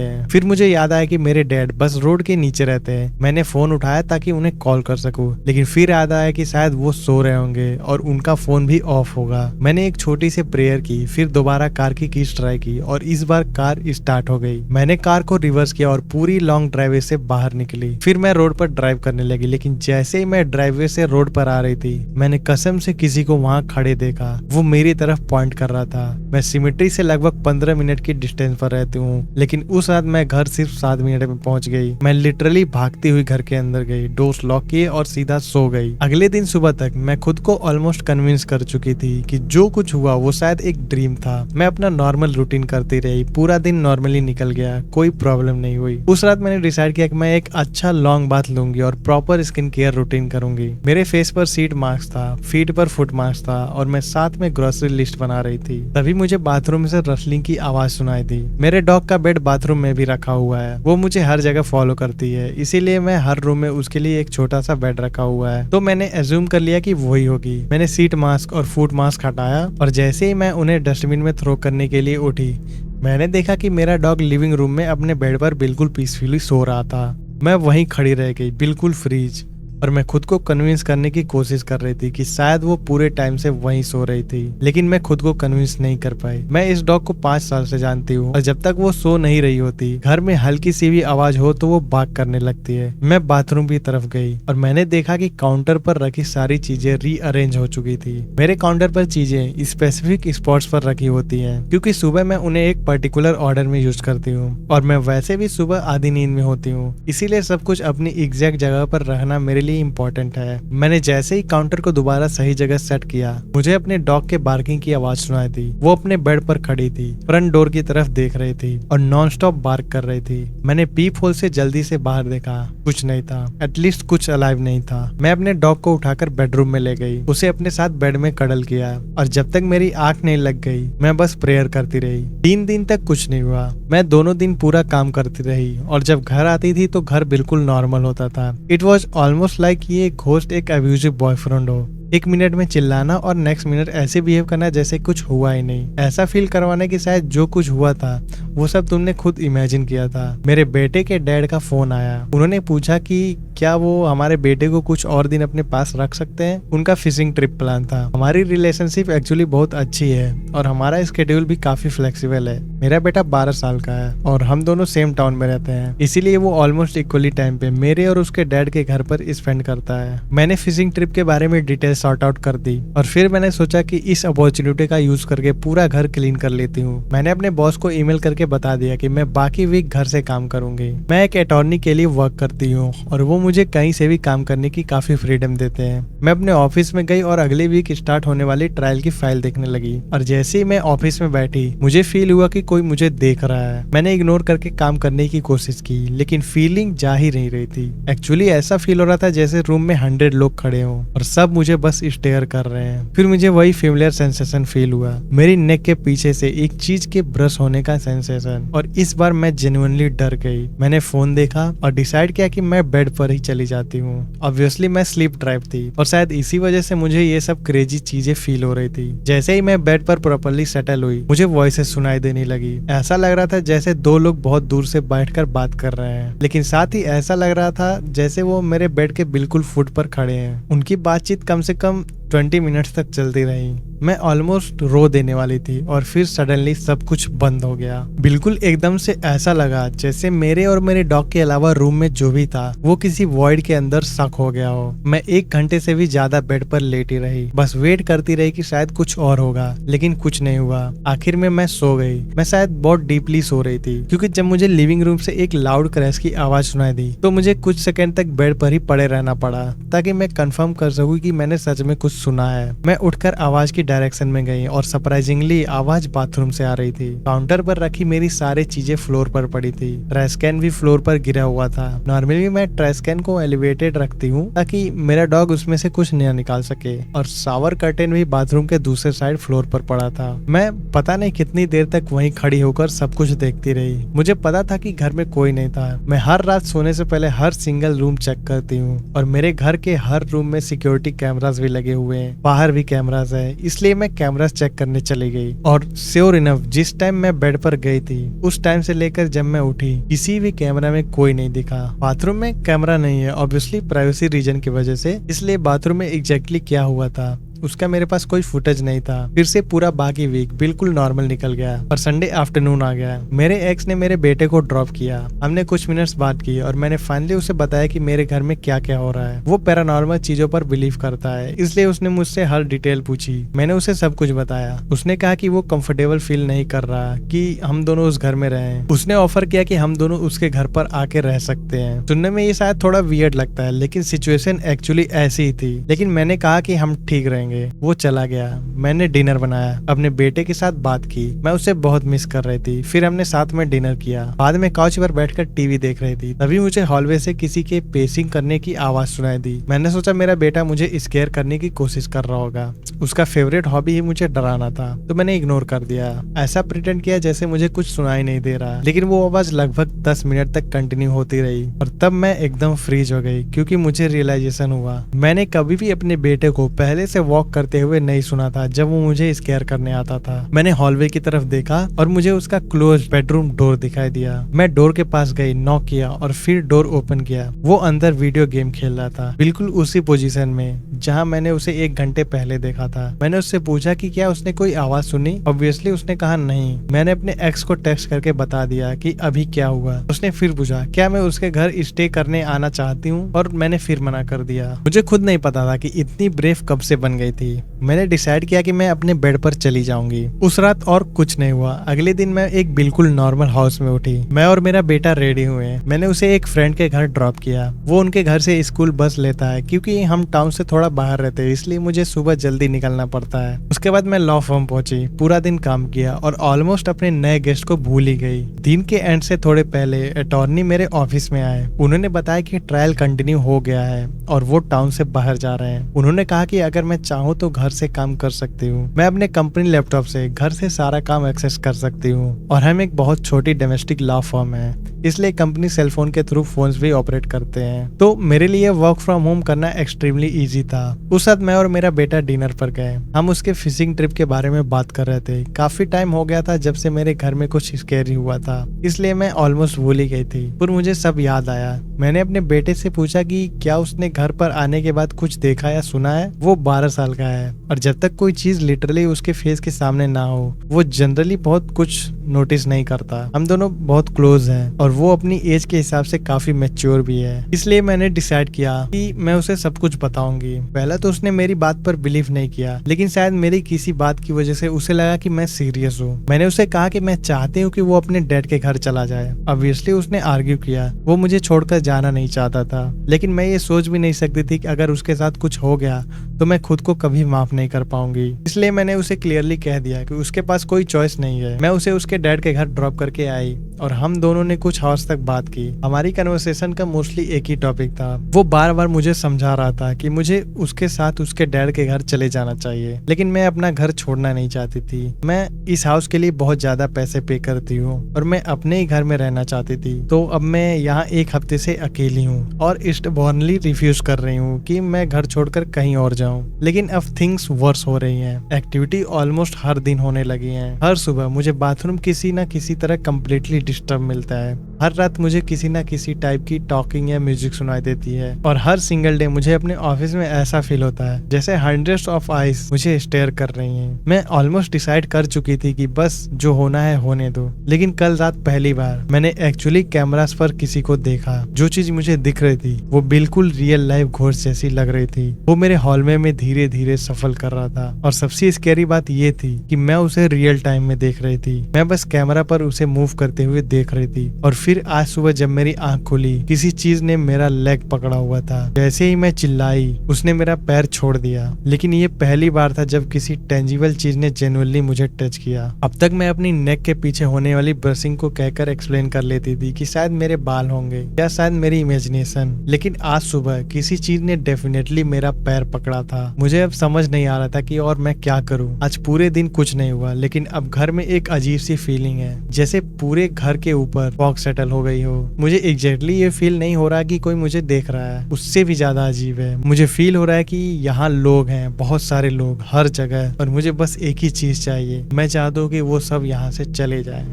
हैं। मैंने फोन उठाया ताकि उन्हें कॉल कर सकूं, लेकिन फिर याद आया कि शायद वो सो रहे होंगे और उनका फोन भी ऑफ होगा। मैंने एक छोटी सी प्रेयर की, फिर दोबारा कार की कीज ट्राई की, और इस बार कार स्टार्ट हो गई। मैंने कार को रिवर्स किया और पूरी लॉन्ग ड्राइववे से बाहर निकली। फिर मैं रोड पर ड्राइव करने लगी, लेकिन जैसे ही मैं ड्राइववे से रोड पर आ रही थी, मैंने कसम से किसी को वहां खड़े देखा। वो मेरी तरफ पॉइंट कर रहा था। मैं सिमेट्री से लगभग 15 मिनट की डिस्टेंस पर रहती हूँ, लेकिन उस रात मैं घर सिर्फ 7 मिनट में पहुंच गई। मैं लिटरली भागती हुई घर के अंदर गई, डोर्स लॉक किए और सीधा सो गई। अगले दिन सुबह तक मैं खुद को ऑलमोस्ट कन्विंस कर चुकी थी कि जो कुछ हुआ वो शायद एक ड्रीम था। मैं अपना नॉर्मल रूटीन करती रही, पूरा दिन नॉर्मली निकल गया, कोई प्रॉब्लम नहीं हुई। उस रात मैंने डिसाइड किया कि मैं एक अच्छा लॉन्ग बाथ लूंगी और प्रॉपर स्किन केयर रूटीन करूंगी। मेरे फेस पर सीट मास्क था, फीट पर फुट मास्क था, और मैं साथ में ग्रोसरी लिस्ट बना रही थी। तभी मुझे बाथरूम से रसलिंग की आवाज सुनाई दी। मेरे डॉग का बेड बाथरूम में भी रखा हुआ है। वो मुझे हर जगह फॉलो करती है, इसीलिए मैं हर रूम में उसके लिए एक छोटा सा बेड रखा हुआ है। तो मैंने एज्यूम कर लिया कि वही होगी। मैंने सीट मास्क और फुट मास्क हटाया, और जैसे ही मैं उन्हें डस्टबिन में थ्रो करने के लिए उठी, मैंने देखा कि मेरा डॉग लिविंग रूम में अपने बेड पर बिल्कुल पीसफुली सो रहा था। मैं वहीं खड़ी रह गई, बिल्कुल फ्रीज, और मैं खुद को कन्विंस करने की कोशिश कर रही थी कि शायद वो पूरे टाइम से वहीं सो रही थी, लेकिन मैं खुद को कन्विंस नहीं कर पाई। मैं इस डॉग को 5 साल से जानती हूँ, और जब तक वो सो नहीं रही होती, घर में हल्की सी भी आवाज हो तो वो बाग करने लगती है। मैं बाथरूम की तरफ गई और मैंने देखा कि काउंटर पर रखी सारी चीजें रीअरेंज हो चुकी थी। मेरे काउंटर पर चीजें स्पेसिफिक स्पॉट्स पर रखी होती है, क्योंकि सुबह मैं उन्हें एक पर्टिकुलर ऑर्डर में यूज करती हूँ, और मैं वैसे भी सुबह आधी नींद में होती हूँ, इसीलिए सब कुछ अपनी एग्जैक्ट जगह पर रखना मेरे लिए इम्पोर्टेंट है। मैंने जैसे ही काउंटर को दोबारा सही जगह सेट किया, मुझे अपने डॉग के बार्किंग की आवाज सुनाई दी। वो अपने बेड पर खड़ी थी, फ्रंट डोर की तरफ देख रही थी और नॉन स्टॉप बार्क कर रही थी। मैंने पीप होल से जल्दी से बाहर देखा, कुछ नहीं था, एटलीस्ट कुछ अलाइव नहीं था। मैं अपने डॉग को उठाकर बेडरूम में ले गई, उसे अपने साथ बेड में कडल किया, और जब तक मेरी आंख नहीं लग गई, मैं बस प्रेयर करती रही। 3 दिन तक कुछ नहीं हुआ। मैं दोनों दिन पूरा काम करती रही, और जब घर आती थी तो घर बिल्कुल नॉर्मल होता था। इट वॉज ऑलमोस्ट लाइक ये घोस्ट एक अब्यूजिव बॉयफ्रेंड हो। एक मिनट में चिल्लाना और नेक्स्ट मिनट ऐसे बिहेव करना जैसे कुछ हुआ ही नहीं। ऐसा फील करवाने की शायद जो कुछ हुआ था वो सब तुमने खुद इमेजिन किया था। मेरे बेटे के डैड का फोन आया। उन्होंने पूछा कि क्या वो हमारे बेटे को कुछ और दिन अपने पास रख सकते हैं। उनका फिशिंग ट्रिप प्लान था। हमारी रिलेशनशिप एक्चुअली बहुत अच्छी है और हमारा स्केड्यूल भी काफी फ्लेक्सिबल है। मेरा बेटा 12 साल का है और हम दोनों सेम टाउन में रहते हैं, इसीलिए वो ऑलमोस्ट इक्वली टाइम पे मेरे और उसके डैड के घर पर स्पेंड करता है। मैंने फिशिंग ट्रिप के बारे में डिटेल सॉर्ट आउट कर दी और फिर मैंने सोचा कि इस अपॉर्चुनिटी का यूज करके पूरा घर क्लीन कर लेती हूँ। मैंने अपने बॉस को ईमेल करके बता दिया कि मैं बाकी वीक घर से काम करूंगी। मैं एक अटॉर्नी के लिए वर्क करती हूँ और वो मुझे कहीं से भी काम करने की काफी फ्रीडम देते हैं। मैं अपने ऑफिस में गई और अगले वीक स्टार्ट होने वाली ट्रायल की फाइल देखने लगी और जैसे ही मैं ऑफिस में बैठी मुझे फील हुआ कि कोई मुझे देख रहा है। मैंने इग्नोर करके काम करने की कोशिश की लेकिन फीलिंग जा ही नहीं रही थी। एक्चुअली ऐसा फील हो रहा था जैसे रूम में 100 लोग खड़े हों और सब मुझे बस स्टेयर कर रहे हैं। फिर मुझे वही फेमिलियर सेंसेशन फील हुआ, मेरी नेक के पीछे से एक चीज के ब्रश होने का सेंसेशन, और इस बार मैं जेन्युइनली डर गई। मैंने फोन देखा और डिसाइड किया कि मैं बेड पर ही चली जाती हूँ। ऑब्वियसली मैं स्लीप ड्राइव थी और शायद इसी वजह से मुझे ये सब क्रेजी चीजें फील हो रही थी। जैसे ही मैं बेड पर प्रॉपर्ली सेटल हुई मुझे वॉइसेस सुनाई देने लगी। ऐसा लग रहा था जैसे दो लोग बहुत दूर से बैठकर बात कर रहे हैं, लेकिन साथ ही ऐसा लग रहा था जैसे वो मेरे बेड के बिल्कुल फुट पर खड़े हैं। उनकी बातचीत कम से कम 20 मिनट्स तक चलती रही। मैं ऑलमोस्ट रो देने वाली थी और फिर सडनली सब कुछ बंद हो गया। बिल्कुल एकदम से ऐसा लगा जैसे मेरे और मेरे डॉग के अलावा रूम में जो भी था वो किसी वॉइड के अंदर सक हो गया हो। मैं 1 घंटे से भी ज्यादा बेड पर लेटी रही, बस वेट करती रही कि शायद कुछ और होगा, लेकिन कुछ नहीं हुआ। आखिर में मैं सो गई। मैं शायद बहुत डीपली सो रही थी क्योंकि जब मुझे लिविंग रूम से एक लाउड क्रैश की आवाज सुनाई दी तो मुझे कुछ सेकंड तक बेड पर ही पड़े रहना पड़ा ताकि मैं कंफर्म कर सकूं कि मैंने सच में कुछ सुना है। मैं उठकर आवाज की डायरेक्शन में गई और सरप्राइजिंगली आवाज बाथरूम से आ रही थी। काउंटर पर रखी मेरी सारी चीजें फ्लोर पर पड़ी थी। ट्रैश कैन भी फ्लोर पर गिरा हुआ था। नॉर्मली मैं ट्रैश कैन को एलिवेटेड रखती हूँ ताकि मेरा डॉग उसमें से कुछ नया निकाल सके, और शावर कर्टेन भी बाथरूम के दूसरे साइड फ्लोर पर पड़ा था। मैं पता नहीं कितनी देर तक वहीं खड़ी होकर सब कुछ देखती रही। मुझे पता था कि घर में कोई नहीं था। मैं हर रात सोने से पहले हर सिंगल रूम चेक करती हूँ और मेरे घर के हर रूम में सिक्योरिटी कैमरास भी लगे हुए हैं, बाहर भी कैमरास है, इसलिए मैं कैमरास चेक करने चली गई। और श्योर इनफ जिस टाइम मैं बेड पर गई थी उस टाइम से लेकर जब मैं उठी किसी भी कैमरा में कोई नहीं दिखा। बाथरूम में कैमरा नहीं है ऑब्वियसली प्राइवेसी रीजन की वजह से, इसलिए बाथरूम में एग्जैक्टली क्या हुआ था उसका मेरे पास कोई फुटेज नहीं था। फिर से पूरा बाकी वीक बिल्कुल नॉर्मल निकल गया और संडे आफ्टरनून आ गया। मेरे एक्स ने मेरे बेटे को ड्रॉप किया। हमने कुछ मिनट्स बात की और मैंने फाइनली उसे बताया कि मेरे घर में क्या क्या हो रहा है। वो पैरानॉर्मल चीजों पर बिलीव करता है, इसलिए उसने मुझसे हर डिटेल पूछी। मैंने उसे सब कुछ बताया। उसने कहा कि वो कंफर्टेबल फील नहीं कर रहा कि हम दोनों उस घर में रहें। उसने ऑफर किया कि हम दोनों उसके घर पर आके रह सकते हैं। सुनने में ये शायद थोड़ा वियर्ड लगता है लेकिन सिचुएशन एक्चुअली ऐसी ही थी। लेकिन मैंने कहा कि हम ठीक रहेंगे। वो चला गया। मैंने डिनर बनाया, अपने बेटे के साथ बात की। मैं उसे बहुत मिस कर रही थी। फिर हमने साथ में डिनर किया। बाद में काउच पर बैठकर टीवी देख रही थी। तभी मुझे हॉलवे से किसी के पेसिंग करने की आवाज सुनाई दी। मैंने सोचा मेरा बेटा मुझे स्केयर करने की कोशिश कर रहा होगा। उसका फेवरेट हॉबी ही मुझे डराना था, तो मैंने इग्नोर कर दिया। ऐसा प्रिटेंड किया जैसे मुझे कुछ सुनाई नहीं दे रहा, लेकिन वो आवाज लगभग 10 मिनट तक कंटिन्यू होती रही और तब मैं एकदम फ्रीज हो गई क्योंकि मुझे रियलाइजेशन हुआ मैंने कभी भी अपने बेटे को पहले से वॉक करते हुए नहीं सुना था जब वो मुझे स्केयर करने आता था। मैंने हॉलवे की तरफ देखा और मुझे उसका क्लोज बेडरूम डोर दिखाई दिया। मैं डोर के पास गई, नॉक किया और फिर डोर ओपन किया। वो अंदर वीडियो गेम खेल रहा था, बिल्कुल उसी पोजीशन में जहां मैंने उसे 1 घंटे पहले देखा था। मैंने उससे पूछा कि क्या उसने कोई आवाज सुनी। ऑब्वियसली उसने कहा नहीं। मैंने अपने एक्स को टेक्स्ट करके बता दिया कि अभी क्या हुआ। उसने फिर पूछा क्या मैं उसके घर स्टे करने आना चाहती हूँ, और मैंने फिर मना कर दिया। मुझे खुद नहीं पता था कि इतनी ब्रेव कब से बन गई थी। मैंने डिसाइड किया कि मैं अपने बेड पर चली जाऊंगी। उस रात और कुछ नहीं हुआ। अगले दिन मैं एक बिल्कुल नॉर्मल हाउस में उठी। मैं और मेरा बेटा रेडी हुए। मैंने उसे एक फ्रेंड के घर ड्रॉप किया। वो उनके घर से स्कूल बस लेता है क्योंकि हम टाउन से थोड़ा बाहर रहते हैं, इसलिए मुझे सुबह जल्दी निकलना पड़ता है। उसके बाद मैं लॉ फर्म पहुंची। पूरा दिन काम किया और ऑलमोस्ट अपने नए गेस्ट को भूल ही गई। दिन के एंड से थोड़े पहले अटॉर्नी मेरे ऑफिस में आए। उन्होंने बताया कि ट्रायल कंटिन्यू हो गया है और वो टाउन से बाहर जा रहे हैं। उन्होंने कहा कि अगर मैं चाहूँ तो घर से काम कर सकती हूँ। मैं अपने कंपनी लैपटॉप से घर से सारा काम एक्सेस कर सकती हूँ और हम एक बहुत छोटी डोमेस्टिक लॉ फर्म है, इसलिए कंपनी सेलफोन के थ्रू फोन्स भी ऑपरेट करते हैं। तो मेरे लिए वर्क फ्रॉम होम करना एक्सट्रीमली इजी था। उस रात मैं और मेरा बेटा डिनर पर गए। हम उसके फिशिंग ट्रिप के बारे में बात कर रहे थे। काफी टाइम हो गया था जब से मेरे घर में कुछ स्कैरी हुआ था, इसलिए मैं ऑलमोस्ट भूल ही गई थी। पर मुझे सब याद आया। मैंने अपने बेटे से पूछा कि क्या उसने घर पर आने के बाद कुछ देखा या सुना है। वो 12 साल का है और जब तक कोई चीज लिटरली उसके फेस के सामने ना हो वो जनरली बहुत कुछ नोटिस नहीं करता। हम दोनों बहुत क्लोज हैं और वो अपनी एज के हिसाब से काफी मैच्योर भी है, इसलिए मैंने डिसाइड किया कि मैं उसे सब कुछ बताऊंगी। पहले तो उसने मेरी बात पर बिलीव नहीं किया, लेकिन शायद मेरी किसी बात की वजह से उसे लगा कि मैं सीरियस हूँ। मैंने उसे कहा कि मैं चाहती हूँ कि वो अपने डैड के घर चला जाए। ऑब्वियसली उसने आर्ग्यू किया। वो मुझे छोड़कर जाना नहीं चाहता था, लेकिन मैं ये सोच भी नहीं सकती थी कि अगर उसके साथ कुछ हो गया तो मैं खुद को कभी माफ नहीं कर पाऊंगी। इसलिए मैंने उसे क्लियरली कह दिया कि उसके पास कोई चॉइस नहीं है। मैं उसे उसके डैड के घर ड्रॉप करके आई और हम दोनों ने कुछ आवर्स तक बात की। हमारी कन्वर्सेशन का मोस्टली एक ही टॉपिक था। वो बार बार मुझे समझा रहा था कि मुझे उसके साथ उसके डैड के घर चले जाना चाहिए, लेकिन मैं अपना घर छोड़ना नहीं चाहती थी। मैं इस हाउस के लिए बहुत ज्यादा पैसे पे करती हूँ और मैं अपने ही घर में रहना चाहती थी। तो अब मैं यहाँ एक हफ्ते से अकेली हूँ और स्टबॉर्नली रिफ्यूज कर रही हूँ कि मैं घर छोड़कर कहीं और जाऊँ। लेकिन अब थिंग्स वर्स हो रही हैं। एक्टिविटी ऑलमोस्ट हर दिन होने लगी है। हर सुबह मुझे बाथरूम किसी न किसी तरह कम्प्लीटली डिस्टर्ब मिलता है। हर रात मुझे किसी न किसी टाइप की टॉकिंग या म्यूजिक सुनाई देती है और हर सिंगल डे मुझे अपने ऑफिस में ऐसा फील होता है जैसे हंड्रेड्स ऑफ आईज मुझे स्टेयर कर रही हैं। मैं ऑलमोस्ट डिसाइड कर चुकी थी कि बस जो होना है होने दो, लेकिन कल रात पहली बार मैंने एक्चुअली कैमरास पर किसी को देखा। जो चीज मुझे दिख रही थी वो बिल्कुल रियल लाइफ घोस्ट जैसी लग रही थी। वो मेरे हॉलवे में धीरे धीरे सफल कर रहा था और सबसे स्कैरी बात ये थी कि मैं उसे रियल टाइम में देख रही थी। मैं बस कैमरा पर उसे मूव करते हुए देख रही थी और फिर आज सुबह जब मेरी आंख खुली किसी चीज ने मेरा लेग पकड़ा हुआ था। जैसे ही मैं चिल्लाई उसने मेरा पैर छोड़ दिया, लेकिन ये पहली बार था जब किसी टेंजिबल चीज ने जेन्युइनली मुझे टच किया। अब तक मैं अपनी नेक के पीछे होने वाली ब्रशिंग को कहकर एक्सप्लेन कर लेती थी कि शायद मेरे बाल होंगे या शायद मेरी इमेजिनेशन, लेकिन आज सुबह किसी चीज ने डेफिनेटली मेरा पैर पकड़ा था। मुझे अब समझ नहीं आ रहा था कि और मैं क्या करूं। आज पूरे दिन कुछ नहीं हुआ, लेकिन अब घर में एक अजीब सी फीलिंग है जैसे पूरे घर के ऊपर फॉग सेटल हो गई हो। मुझे एग्जैक्टली ये फील नहीं हो रहा कि कोई मुझे देख रहा है, उससे भी ज्यादा अजीब है मुझे फील हो रहा है कि यहाँ लोग हैं, बहुत सारे लोग हर जगह, और मुझे बस एक ही चीज चाहिए। मैं चाहता हूँ कि वो सब यहाँ से चले जाएं।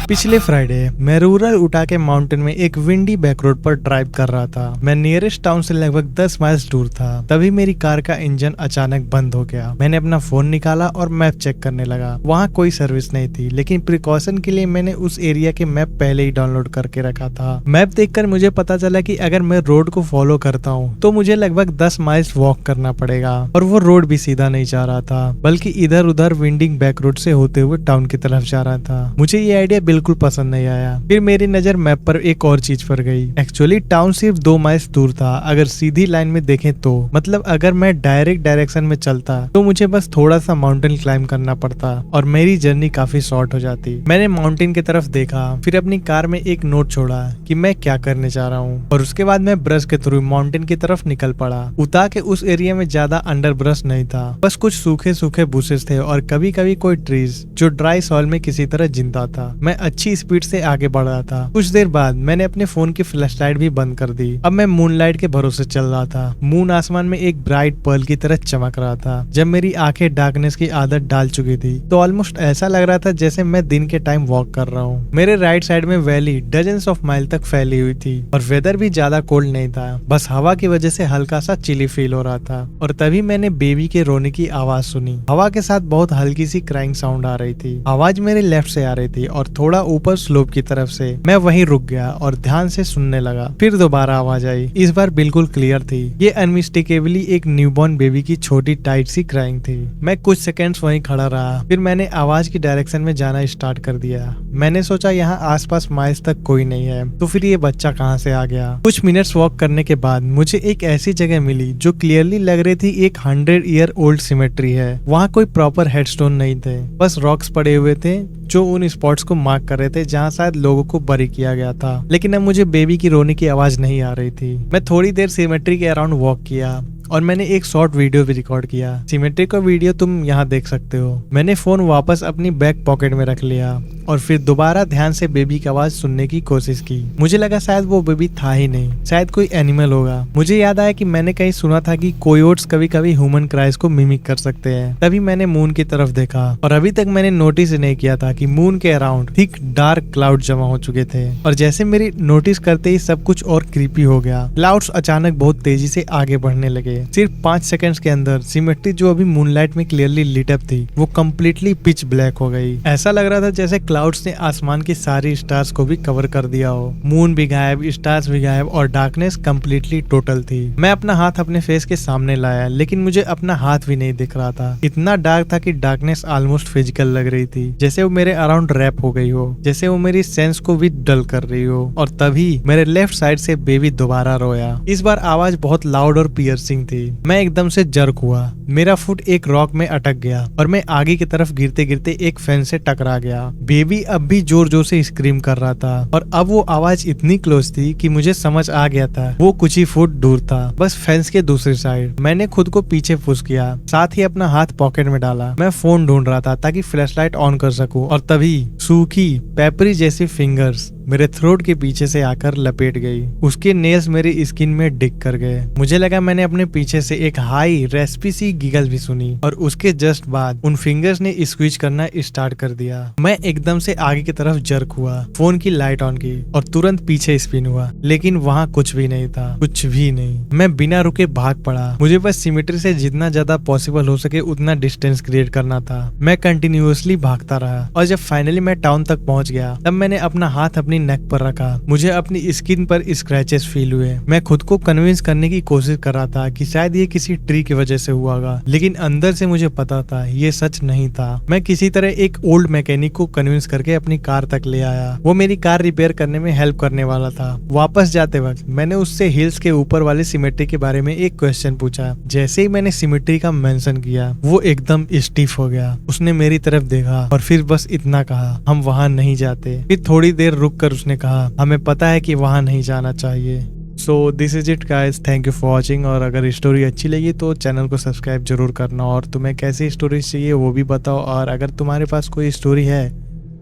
पिछले फ्राइडे मैं रूरल उटा के माउंटेन में एक विंडी बैक रोड पर ड्राइव कर रहा था। मैं नियरेस्ट टाउन से लगभग 10 माइल्स दूर था। तभी मेरी कार का इंजन अचानक बंद हो गया। मैंने अपना फोन निकाला और मैप चेक करने लगा। वहाँ कोई सर्विस नहीं थी, लेकिन प्रिकॉशन के लिए मैंने उस एरिया के मैप पहले ही डाउनलोड करके रखा था। मैप देखकर मुझे पता चला कि अगर मैं रोड को फॉलो करता हूँ तो मुझे लगभग 10 माइल्स वॉक करना पड़ेगा, और वो रोड भी सीधा नहीं जा रहा था, बल्कि इधर उधर विंडिंग बैक रोड से होते हुए टाउन की तरफ जा रहा था। मुझे ये आइडिया बिल्कुल पसंद नहीं आया। फिर मेरी नजर मैप पर एक और चीज पर गई। एक्चुअली टाउन सिर्फ 2 माइल्स दूर था अगर सीधी लाइन में देखें तो। मतलब अगर मैं डायरेक्ट डायरेक्शन में चलता तो मुझे बस थोड़ा सा माउंटेन क्लाइम करना पड़ता और मेरी जर्नी काफी शॉर्ट हो जाती। मैंने माउंटेन की तरफ देखा, फिर अपनी कार में एक नोट छोड़ा कि मैं क्या करने जा रहा हूँ, और उसके बाद मैं ब्रश के थ्रू माउंटेन की तरफ निकल पड़ा। उता के उस एरिया में ज्यादा अंडर ब्रश नहीं था, बस कुछ सूखे सूखे बुशेस थे और कभी कभी कोई ट्रीज जो ड्राई सॉइल में किसी तरह जिंदा था। मैं अच्छी स्पीड से आगे बढ़ रहा था। कुछ देर बाद मैंने अपने फोन की फ्लैश लाइट भी बंद कर दी। अब मैं मून लाइट के भरोसे चल रहा था। मून आसमान में एक ब्राइट पर्ल की तरह चमक रहा था। जब मेरी आंखें डार्कनेस की आदत डाल चुकी थी तो ऑलमोस्ट ऐसा लग रहा था जैसे मैं दिन के टाइम वॉक कर रहा हूँ। मेरे राइट साइड में वैली डजन्स ऑफ माइल तक फैली हुई थी और वेदर भी ज्यादा कोल्ड नहीं था, बस हवा की वजह से हल्का सा चिली फील हो रहा था। और तभी मैंने बेबी के रोने की आवाज सुनी। हवा के साथ बहुत हल्की सी क्राइंग साउंड आ रही थी। आवाज मेरे लेफ्ट से आ रही थी और थोड़ा ऊपर स्लोप की तरफ से। मैं वहीं रुक गया और ध्यान से सुनने लगा। फिर दोबारा आवाज आई। इस बार बिल्कुल क्लियर थी। ये अनमिस्टेकेबली एक न्यूबॉर्न बेबी की छोटी टाइट सी क्राइंग थी। मैं कुछ सेकंड्स वहीं खड़ा रहा, फिर मैंने आवाज की डायरेक्शन में जाना स्टार्ट कर दिया। मैंने सोचा यहाँ आसपास माइल्स तक कोई नहीं है, तो फिर ये बच्चा कहाँ से आ गया। कुछ मिनट्स वॉक करने के बाद मुझे एक ऐसी जगह मिली जो क्लियरली लग रही थी एक 100 ईयर ओल्ड सिमेट्री है। वहाँ कोई प्रॉपर हेडस्टोन नहीं थे, बस रॉक्स पड़े हुए थे जो उन स्पॉट्स को मार्क कर रहे थे जहाँ शायद लोगों को बरी किया गया था। लेकिन अब मुझे बेबी की रोने की आवाज नहीं आ रही थी। मैं थोड़ी देर सिमेट्री के अराउंड वॉक किया और मैंने एक शॉर्ट वीडियो भी रिकॉर्ड किया। सिमेट्री का वीडियो तुम यहाँ देख सकते हो। मैंने फोन वापस अपनी बैक पॉकेट में रख लिया और फिर दोबारा ध्यान से बेबी की आवाज सुनने की कोशिश की। मुझे लगा शायद वो बेबी था ही नहीं, शायद कोई एनिमल होगा। मुझे याद आया कि मैंने कहीं सुना था कि कोयोट्स कभी कभी ह्यूमन क्राइज को मिमिक कर सकते हैं। तभी मैंने मून की तरफ देखा और अभी तक मैंने नोटिस नहीं किया था कि मून के अराउंड थिक डार्क क्लाउड जमा हो चुके थे। और जैसे मेरी नोटिस करते ही सब कुछ और क्रीपी हो गया। क्लाउड्स अचानक बहुत तेजी से आगे बढ़ने लगे। सिर्फ 5 सेकंड्स के अंदर सिमेट्री जो अभी मूनलाइट में क्लियरली लिट अप थी वो कम्प्लीटली पिच ब्लैक हो गई। ऐसा लग रहा था जैसे क्लाउड्स ने आसमान की सारी स्टार्स को भी कवर कर दिया हो। मून भी गायब, स्टार्स भी गायब और डार्कनेस कम्प्लीटली टोटल थी। मैं अपना हाथ अपने फेस के सामने लाया लेकिन मुझे अपना हाथ भी नहीं दिख रहा था। इतना डार्क था कि डार्कनेस ऑलमोस्ट फिजिकल लग रही थी, जैसे वो मेरे अराउंड रैप हो गई हो, जैसे वो मेरी सेंस को भी डल कर रही हो। और तभी मेरे लेफ्ट साइड से बेबी दोबारा रोया। इस बार आवाज बहुत लाउड और पियर्सिंग थी। मैं एकदम से जर्क हुआ। मेरा फुट एक रॉक में अटक गया और मैं आगे की तरफ गिरते गिरते एक फेंस से टकरा गया। बेबी अब भी जोर जोर से स्क्रीम कर रहा था और अब वो आवाज इतनी क्लोज थी कि मुझे समझ आ गया था वो कुछ ही फुट दूर था, बस फेंस के दूसरी साइड। मैंने खुद को पीछे पुश किया, साथ ही अपना हाथ पॉकेट में डाला। मैं फोन ढूंढ रहा था ताकि फ्लैशलाइट ऑन कर सकूं और तभी सूखी पेपरी जैसी फिंगर्स मेरे थ्रोट के पीछे से आकर लपेट गई। उसके नेल्स मेरी स्किन में डिग कर गए। मुझे लगा मैंने अपने पीछे से एक हाई रेस्पी सी गिगल भी सुनी और उसके जस्ट बाद उन फिंगर्स ने स्क्वीज करना स्टार्ट कर दिया। मैं एकदम से आगे की तरफ जर्क हुआ, फोन की लाइट ऑन की और तुरंत पीछे स्पिन हुआ, लेकिन वहाँ कुछ भी नहीं था, कुछ भी नहीं। मैं बिना रुके भाग पड़ा। मुझे बस सिमेट्री से जितना ज्यादा पॉसिबल हो सके उतना डिस्टेंस क्रिएट करना था। मैं कंटिन्यूअसली भागता रहा और जब फाइनली मैं टाउन तक पहुंच गया तब मैंने अपना हाथ अपनी नेक पर रखा। मुझे अपनी स्किन पर स्क्रैचेस फील हुए। मैं खुद को कन्विंस करने की कोशिश कर रहा था कि शायद ये किसी ट्री की वजह से हुआ होगा, लेकिन अंदर से मुझे पता था ये सच नहीं था। मैं किसी तरह एक ओल्ड मैकेनिक को कन्विंस करके अपनी कार तक ले आया। वो मेरी कार रिपेयर करने में हेल्प करने वाला था। वापस जाते वक्त मैंने उससे हिल्स के ऊपर वाले सिमेट्री के बारे में एक क्वेश्चन पूछा। जैसे ही मैंने सिमेट्री का मेंशन किया वो एकदम स्टिफ हो गया। उसने मेरी तरफ देखा और फिर बस इतना कहा, हम वहाँ नहीं जाते। फिर थोड़ी देर रुक कर उसने कहा, हमें पता है कि वहाँ नहीं जाना चाहिए। So this is it guys, thank you for watching. और अगर स्टोरी अच्छी लगी तो चैनल को सब्सक्राइब जरूर करना और तुम्हें कैसी स्टोरीज चाहिए वो भी बताओ। और अगर तुम्हारे पास कोई स्टोरी है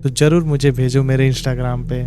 तो जरूर मुझे भेजो मेरे इंस्टाग्राम पे।